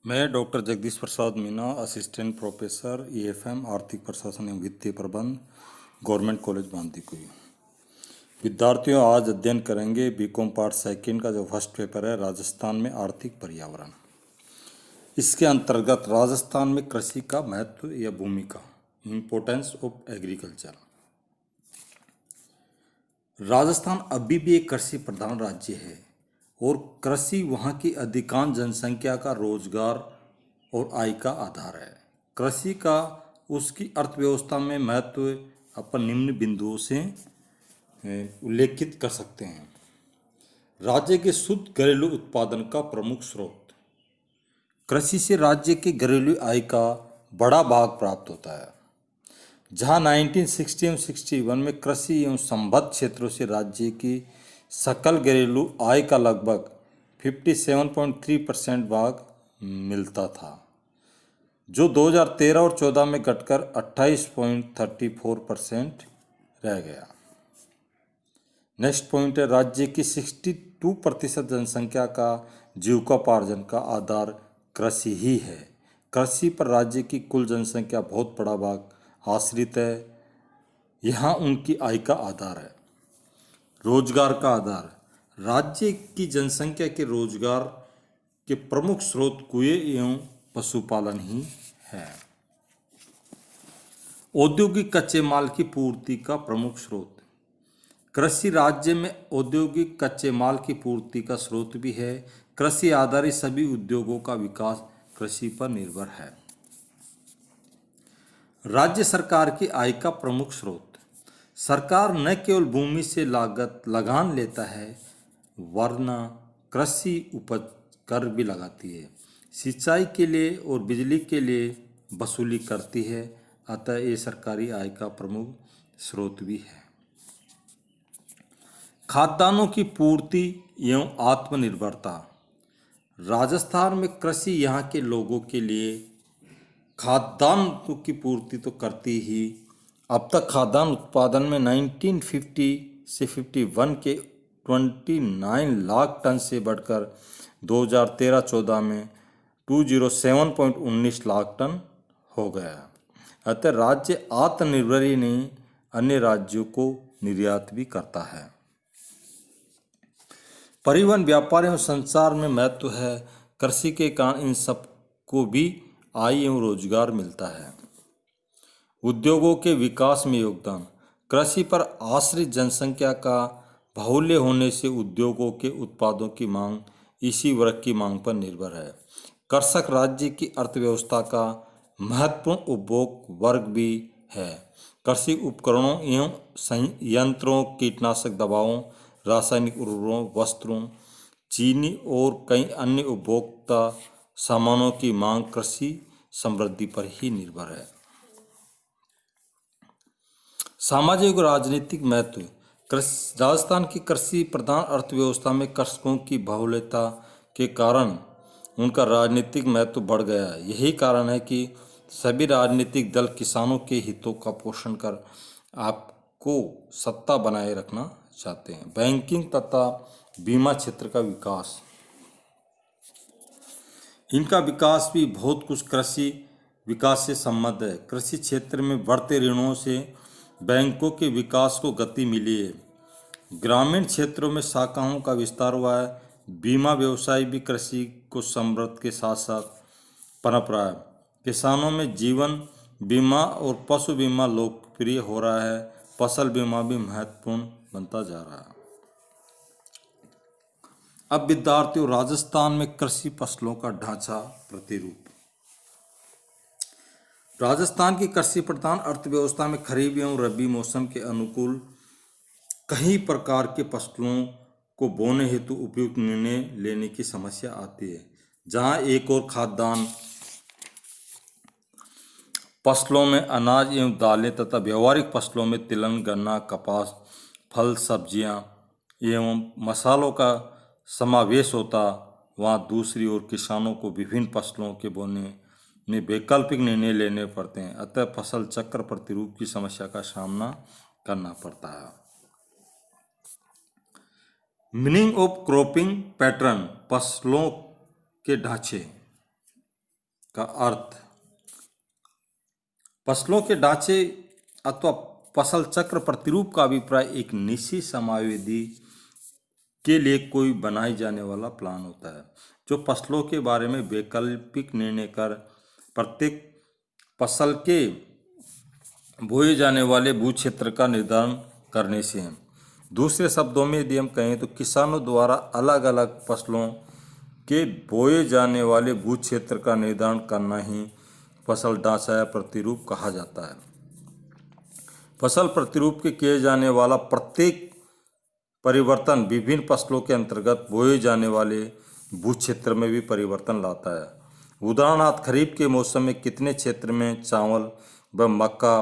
मैं doctor Jagdish Prasad Meena, assistant professor EFM आर्थिक प्रशासन एवं वित्तीय प्रबंध, गवर्नमेंट कॉलेज बांदीकुई। विद्यार्थियों, आज अध्ययन करेंगे बीकॉम पार्ट सेकंड का जो फर्स्ट पेपर है, राजस्थान में आर्थिक पर्यावरण। इसके अंतर्गत राजस्थान में कृषि का महत्व या भूमिका, इम्पोर्टेंस ऑफ एग्रीकल्चर। राजस्थान अभी भी एक कृषि प्रधान राज्य है और कृषि वहाँ की अधिकांश जनसंख्या का रोजगार और आय का आधार है। कृषि का उसकी अर्थव्यवस्था में महत्व अपन निम्न बिंदुओं से उल्लेखित कर सकते हैं। राज्य के शुद्ध घरेलू उत्पादन का प्रमुख स्रोत। कृषि से राज्य के घरेलू आय का बड़ा भाग प्राप्त होता है। जहां 1960 एवं 61 में कृषि एवं संबद्ध क्षेत्रों से राज्य की सकल घरेलू आय का लगभग 57.3% भाग मिलता था, जो 2013 और 14 में घटकर 28.34% रह गया। नेक्स्ट पॉइंट है, राज्य की 62% जनसंख्या का जीविकोपार्जन का आधार कृषि ही है। कृषि पर राज्य की कुल जनसंख्या बहुत बड़ा भाग आश्रित है। यहाँ उनकी आय का आधार है। रोजगार का आधार, राज्य की जनसंख्या के रोजगार के प्रमुख स्रोत कुएं एवं पशुपालन ही है। औद्योगिक कच्चे माल की पूर्ति का प्रमुख स्रोत। कृषि राज्य में औद्योगिक कच्चे माल की पूर्ति का स्रोत भी है। कृषि आधारित सभी उद्योगों का विकास कृषि पर निर्भर है। राज्य सरकार की आय का प्रमुख स्रोत। सरकार न केवल भूमि से लागत लगान लेता है, वरना कृषि उपज कर भी लगाती है। सिंचाई के लिए और बिजली के लिए वसूली करती है, अतः ये सरकारी आय का प्रमुख स्रोत भी है। खाद्यान्नों की पूर्ति एवं आत्मनिर्भरता। राजस्थान में कृषि यहाँ के लोगों के लिए खाद्यान्न की पूर्ति तो करती ही। अब तक खाद्यान्न उत्पादन में 1950 से 51 के 29 लाख टन से बढ़कर 2013-14 में 207.19 लाख टन हो गया। अतः राज्य आत्मनिर्भर ही नहीं, अन्य राज्यों को निर्यात भी करता है। परिवहन, व्यापार एवं संचार में महत्व है। कृषि के कारण इन सब को भी आय एवं रोजगार मिलता है। उद्योगों के विकास में योगदान। कृषि पर आश्रित जनसंख्या का बाहुल्य होने से उद्योगों के उत्पादों की मांग इसी वर्ग की मांग पर निर्भर है। कृषक राज्य की अर्थव्यवस्था का महत्वपूर्ण उपभोग वर्ग भी है। कृषि उपकरणों एवं संयंत्रों, कीटनाशक दवाओं, रासायनिक उर्वरकों, वस्त्रों, चीनी और कई अन्य उपभोक्ता सामानों की मांग कृषि समृद्धि पर ही निर्भर है। सामाजिक और राजनीतिक महत्व। राजस्थान की कृषि प्रधान अर्थव्यवस्था में कृषकों की बाहुल्यता के कारण उनका राजनीतिक महत्व बढ़ गया है। यही कारण है कि सभी राजनीतिक दल किसानों के हितों का पोषण कर आपको सत्ता बनाए रखना चाहते हैं। बैंकिंग तथा बीमा क्षेत्र का विकास, इनका विकास भी बहुत कुछ कृषि विकास से संबद्ध है। कृषि क्षेत्र में बढ़ते ऋणों से बैंकों के विकास को गति मिली है। ग्रामीण क्षेत्रों में शाखाओं का विस्तार हुआ है। बीमा व्यवसाय भी कृषि को समृद्ध के साथ साथ पनप रहा है। किसानों में जीवन बीमा और पशु बीमा लोकप्रिय हो रहा है। फसल बीमा भी महत्वपूर्ण बनता जा रहा है। अब विद्यार्थियों, राजस्थान में कृषि फसलों का ढांचा प्रतिरूप। राजस्थान की कृषि प्रधान अर्थव्यवस्था में खरीफ एवं रबी मौसम के अनुकूल कई प्रकार के फसलों को बोने हेतु उपयुक्त निर्णय लेने की समस्या आती है। जहां एक और खाद्यान्न फसलों में अनाज एवं दालें तथा व्यावहारिक फसलों में तिलहन, गन्ना, कपास, फल, सब्जियां एवं मसालों का समावेश होता, वहाँ दूसरी ओर किसानों को विभिन्न फसलों के बोने में वैकल्पिक निर्णय लेने पड़ते हैं। अतः फसल चक्र प्रतिरूप की समस्या का सामना करना पड़ता है। मीनिंग ऑफ क्रॉपिंग पैटर्न, फसलों के ढांचे। का अर्थ फसलों के ढांचे अथवा फसल चक्र प्रतिरूप का अभिप्राय एक निश्चित समयावधि के लिए कोई बनाई जाने वाला प्लान होता है जो फसलों के बारे में वैकल्पिक निर्णय कर प्रत्येक फसल के बोए जाने वाले भू क्षेत्र का निर्धारण करने से है। दूसरे शब्दों में यदि हम कहें तो किसानों द्वारा अलग अलग फसलों के बोए जाने वाले भू क्षेत्र का निर्धारण करना ही फसल ढांचा या प्रतिरूप कहा जाता है। फसल प्रतिरूप के किए जाने वाला प्रत्येक परिवर्तन विभिन्न फसलों के अंतर्गत बोए जाने वाले भू क्षेत्र में भी परिवर्तन लाता है। उदाहरणार्थ खरीफ के मौसम में कितने क्षेत्र में चावल व मक्का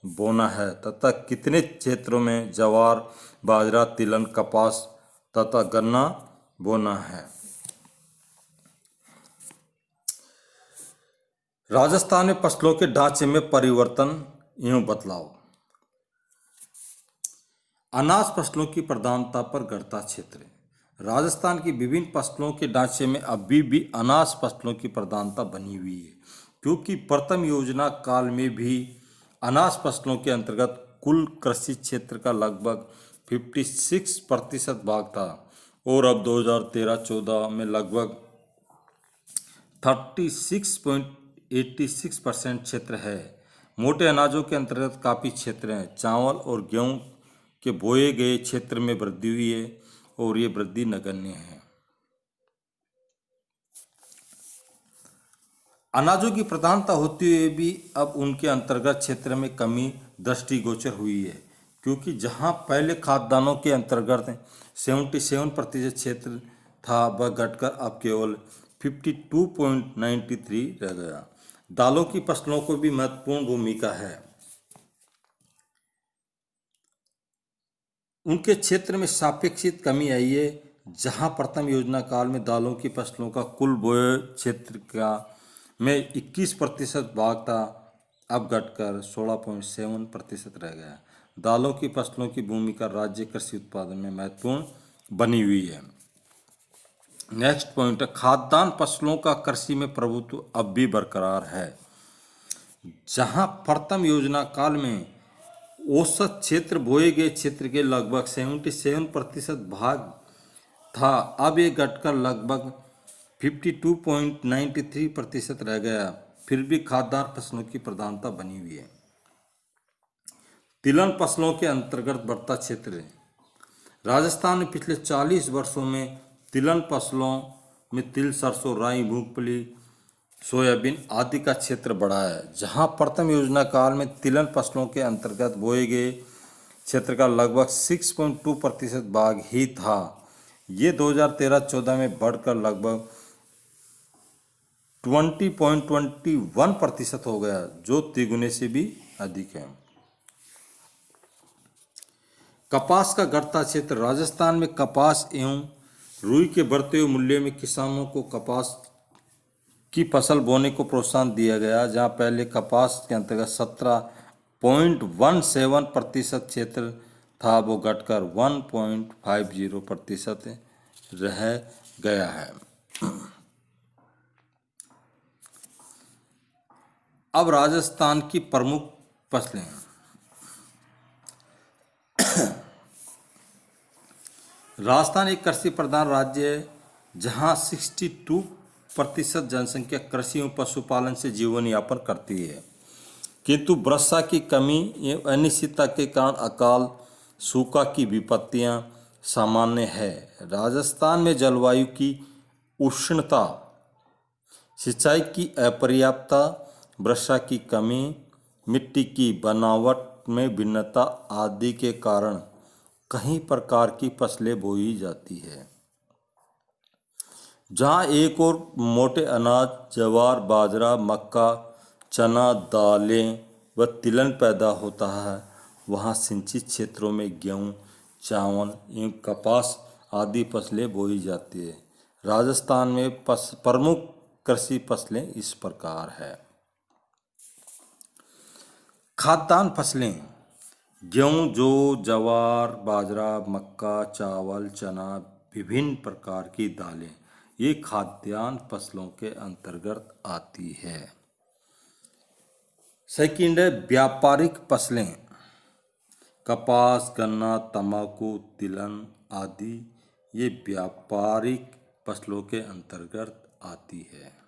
बोना है तथा कितने क्षेत्रों में ज्वार, बाजरा, तिलहन, कपास तथा गन्ना बोना है। राजस्थान में फसलों के ढांचे में परिवर्तन एवं बदलाव। अनाज फसलों की प्रधानता पर गढ़ता क्षेत्र। राजस्थान की विभिन्न फसलों के ढांचे में अभी भी अनाज फसलों की प्रधानता बनी हुई है क्योंकि प्रथम योजना काल में भी अनाज फसलों के अंतर्गत कुल कृषि क्षेत्र का लगभग 56% भाग था और अब 2013-14 में लगभग 36.86% क्षेत्र है। मोटे अनाजों के अंतर्गत काफ़ी क्षेत्र हैं। चावल और गेहूं के बोए गए क्षेत्र में वृद्धि हुई है और ये वृद्धि नगण्य है। अनाजों की प्रधानता होते हुए भी अब उनके अंतर्गत क्षेत्र में कमी दृष्टिगोचर हुई है क्योंकि जहां पहले खाद्यान्नों के अंतर्गत 77% क्षेत्र था वह घटकर अब केवल 52.93 रह गया। दालों की फसलों को भी महत्वपूर्ण भूमिका है। उनके क्षेत्र में सापेक्षिक कमी आई है जहां प्रथम योजना काल में दालों की फसलों का कुल बोए क्षेत्र का में 21% भाग था, अब घटकर 16.7% रह गया। दालों की फसलों की भूमिका राज्य कृषि उत्पादन में महत्वपूर्ण बनी हुई है। नेक्स्ट पॉइंट है खाद्यान्न फसलों का कृषि में प्रभुत्व अब भी बरकरार है। जहां प्रथम योजना काल में औसत क्षेत्र बोए गए क्षेत्र के लगभग 77% भाग था, अब ये घटकर लगभग 52.93% रह गया। फिर भी खाद्यान्न फसलों की प्रधानता बनी हुई है। तिलहन फसलों के अंतर्गत बढ़ता क्षेत्र। राजस्थान में पिछले 40 वर्षों में तिलहन फसलों में तिल, सरसों, राई, मूंगफली, सोयाबीन आदि का क्षेत्र बढ़ा है। जहां प्रथम योजना काल में तिलहन फसलों के अंतर्गत बोए गए क्षेत्र का लगभग 6.2% भाग ही था, ये 2013-14 में बढ़कर लगभग 20.21% हो गया जो तिगुने से भी अधिक है। कपास का घटता क्षेत्र। राजस्थान में कपास एवं रुई के बढ़ते हुए मूल्य में किसानों को कपास की फसल बोने को प्रोत्साहन दिया गया। जहां पहले कपास के अंतर्गत 17.17% क्षेत्र था वो घटकर 1.50% रह गया है। अब राजस्थान की प्रमुख फसलें। राजस्थान एक कृषि प्रधान राज्य है जहां 62% जनसंख्या कृषि एवं पशुपालन से जीवन यापन करती है, किंतु वर्षा की कमी एवं अनिश्चितता के कारण अकाल सूखा की विपत्तियां सामान्य है। राजस्थान में जलवायु की उष्णता, सिंचाई की अपर्याप्तता, वर्षा की कमी, मिट्टी की बनावट में भिन्नता आदि के कारण कई प्रकार की फसलें बोई जाती है। जहाँ एक और मोटे अनाज ज्वार, बाजरा, मक्का, चना, दालें व तिलहन पैदा होता है, वहाँ सिंचित क्षेत्रों में गेहूँ, चावल एवं कपास आदि फसलें बोई जाती है। राजस्थान में प्रमुख कृषि फसलें इस प्रकार है। खाद्यान्न फसलें। गेहूँ, जौ, ज्वार, बाजरा, मक्का, चावल, चना, विभिन्न प्रकार की दालें ये खाद्यान्न फसलों के अंतर्गत आती है। सेकंड है व्यापारिक फसलें। कपास, गन्ना, तंबाकू, तिलहन आदि ये व्यापारिक फसलों के अंतर्गत आती है।